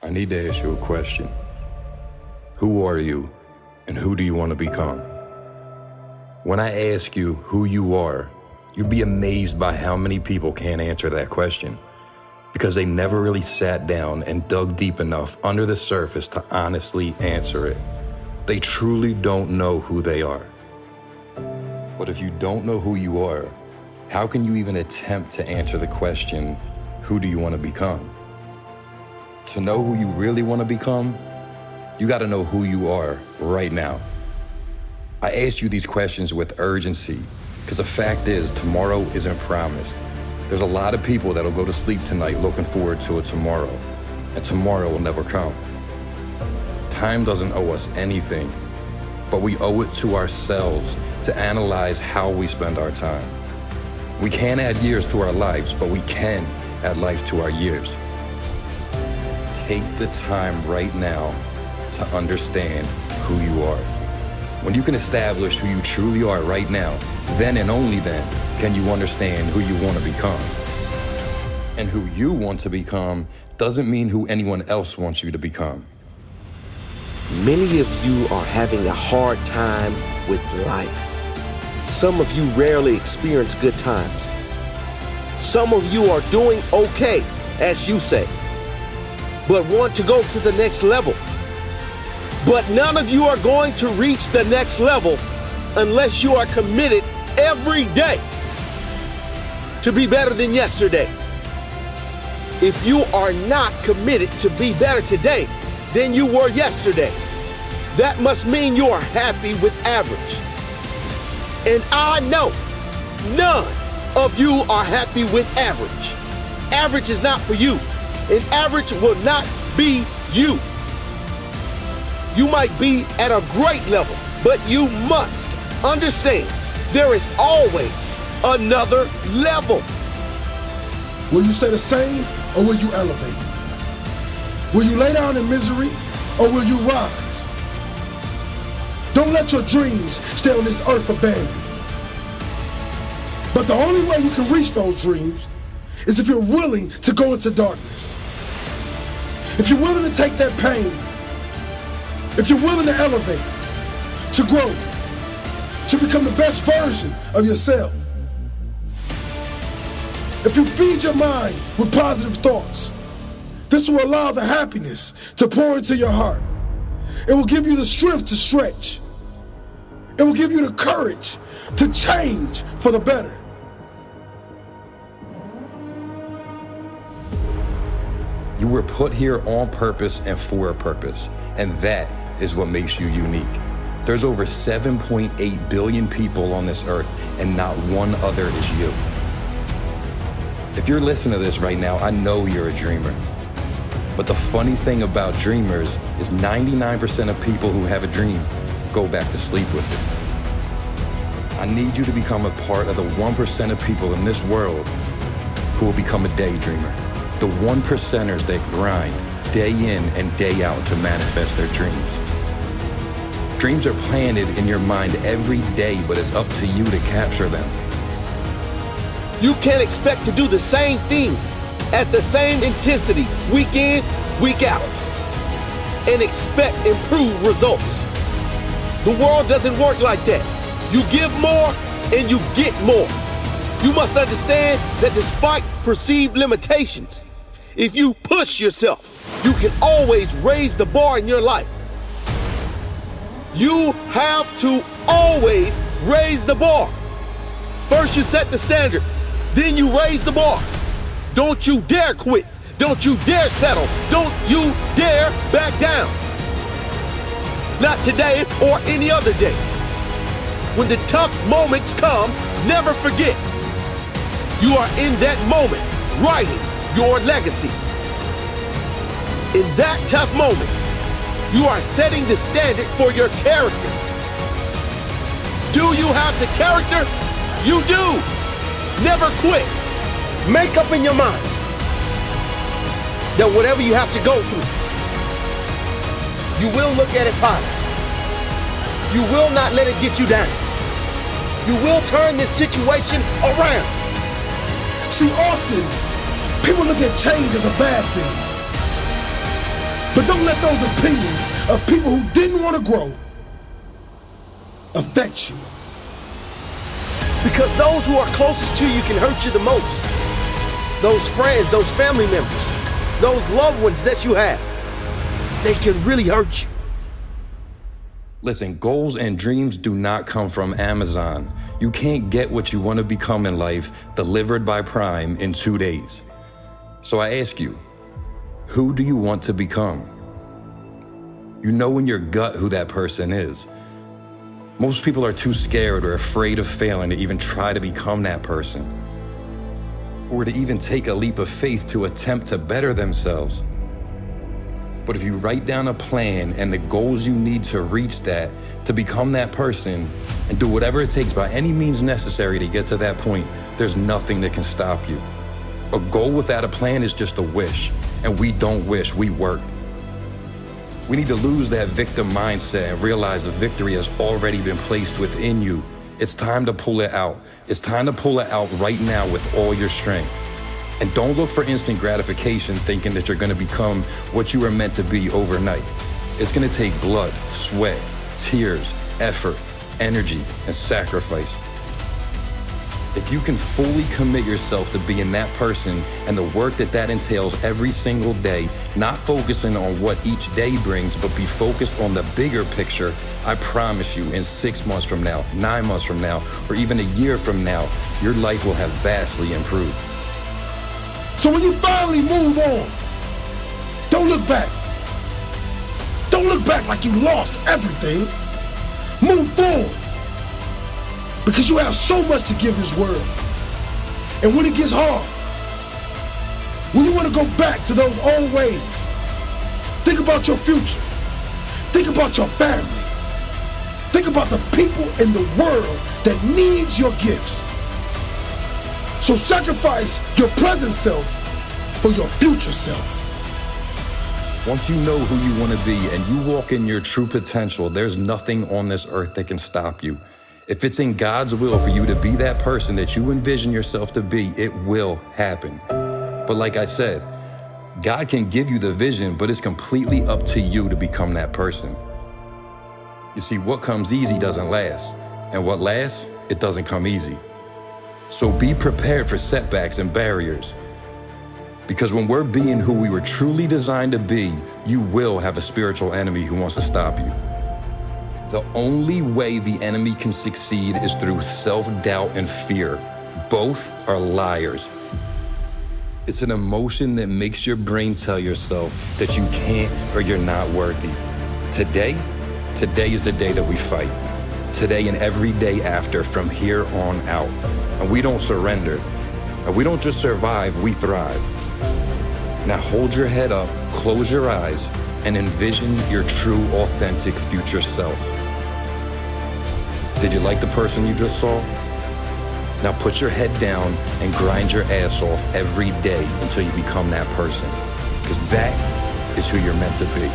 I need to ask you a question. Who are you, and who do you want to become? When I ask you who you are, you'd be amazed by how many people can't answer that question because they never really sat down and dug deep enough under the surface to honestly answer it. They truly don't know who they are. But if you don't know who you are, how can you even attempt to answer the question, who do you want to become? To know who you really want to become, you got to know who you are right now. I ask you these questions with urgency because the fact is, tomorrow isn't promised. There's a lot of people that'll go to sleep tonight looking forward to a tomorrow, and tomorrow will never come. Time doesn't owe us anything, but we owe it to ourselves to analyze how we spend our time. We can't add years to our lives, but we can add life to our years. Take the time right now to understand who you are. When you can establish who you truly are right now, then and only then can you understand who you want to become. And who you want to become doesn't mean who anyone else wants you to become. Many of you are having a hard time with life. Some of you rarely experience good times. Some of you are doing okay, as you say, but want to go to the next level. But none of you are going to reach the next level unless you are committed every day to be better than yesterday. If you are not committed to be better today than you were yesterday, that must mean you are happy with average. And I know none of you are happy with average. Average is not for you, and average will not be you. You might be at a great level, but you must understand there is always another level. Will you stay the same or will you elevate? Will you lay down in misery or will you rise? Don't let your dreams stay on this earth abandoned. But the only way you can reach those dreams is if you're willing to go into darkness. If you're willing to take that pain, if you're willing to elevate, to grow, to become the best version of yourself. If you feed your mind with positive thoughts, this will allow the happiness to pour into your heart. It will give you the strength to stretch. It will give you the courage to change for the better. You were put here on purpose and for a purpose, and that is what makes you unique. There's over 7.8 billion people on this earth, and not one other is you. If you're listening to this right now, I know you're a dreamer. But the funny thing about dreamers is 99% of people who have a dream go back to sleep with it. I need you to become a part of the 1% of people in this world who will become a daydreamer. The 1%ers that grind day in and day out to manifest their dreams. Dreams are planted in your mind every day, but it's up to you to capture them. You can't expect to do the same thing at the same intensity week in, week out, and expect improved results. The world doesn't work like that. You give more and you get more. You must understand that despite perceived limitations, if you push yourself, you can always raise the bar in your life. You have to always raise the bar. First you set the standard, then you raise the bar. Don't you dare quit. Don't you dare settle. Don't you dare back down. Not today or any other day. When the tough moments come, never forget. You are in that moment writing your legacy. In that tough moment, you are setting the standard for your character. Do you have the character? You do. Never quit. Make up in your mind that whatever you have to go through, you will look at it positive. You will not let it get you down. You will turn this situation around. See, often people look at change as a bad thing. But don't let those opinions of people who didn't want to grow affect you. Because those who are closest to you can hurt you the most. Those friends, those family members, those loved ones that you have, they can really hurt you. Listen, goals and dreams do not come from Amazon. You can't get what you want to become in life delivered by Prime in 2 days. So I ask you, who do you want to become? You know in your gut who that person is. Most people are too scared or afraid of failing to even try to become that person, or to even take a leap of faith to attempt to better themselves. But if you write down a plan and the goals you need to reach that, to become that person, and do whatever it takes by any means necessary to get to that point, there's nothing that can stop you. A goal without a plan is just a wish, and we don't wish, we work. We need to lose that victim mindset and realize the victory has already been placed within you. It's time to pull it out. It's time to pull it out right now with all your strength. And don't look for instant gratification thinking that you're gonna become what you were meant to be overnight. It's gonna take blood, sweat, tears, effort, energy, and sacrifice. If you can fully commit yourself to being that person and the work that entails every single day, not focusing on what each day brings, but be focused on the bigger picture, I promise you in 6 months from now, 9 months from now, or even a year from now, your life will have vastly improved. So when you finally move on, don't look back. Don't look back like you lost everything. Move forward. Because you have so much to give this world. And when it gets hard, when you want to go back to those old ways, think about your future. Think about your family. Think about the people in the world that needs your gifts. So sacrifice your present self for your future self. Once you know who you want to be and you walk in your true potential, there's nothing on this earth that can stop you. If it's in God's will for you to be that person that you envision yourself to be, it will happen. But like I said, God can give you the vision, but it's completely up to you to become that person. You see, what comes easy doesn't last, and what lasts, it doesn't come easy. So be prepared for setbacks and barriers. Because when we're being who we were truly designed to be, you will have a spiritual enemy who wants to stop you. The only way the enemy can succeed is through self-doubt and fear. Both are liars. It's an emotion that makes your brain tell yourself that you can't or you're not worthy. Today is the day that we fight. Today and every day after, from here on out. And we don't surrender. And we don't just survive, we thrive. Now hold your head up, close your eyes, and envision your true, authentic future self. Did you like the person you just saw? Now put your head down and grind your ass off every day until you become that person. Because that is who you're meant to be.